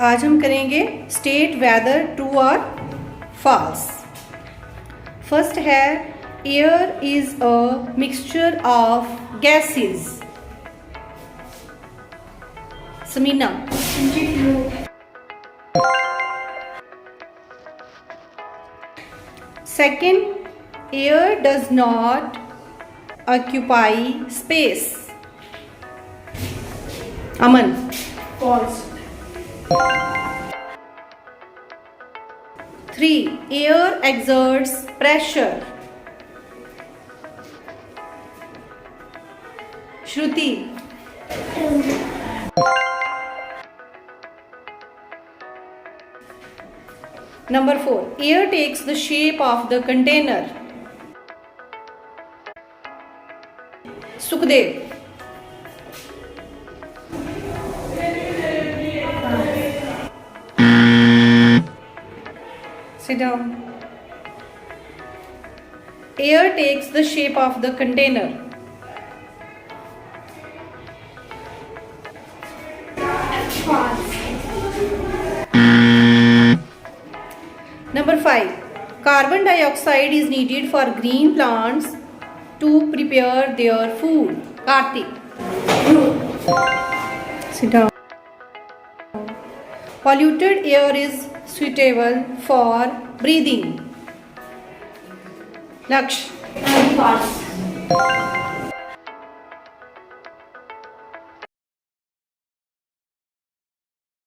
आज हम करेंगे स्टेट वेदर ट्रू और फॉल्स। फर्स्ट है air is a mixture of gases. Samina. Second, air does not occupy space. Aman. False. 3, air exerts pressure. Shruti. Number 4, air takes the shape of the container. Sukhdev. Sit down. Air takes the shape of the container. False. Number 5, carbon dioxide is needed for green plants to prepare their food. Karthik. Sit down. Polluted air is suitable for breathing. Laksh. False.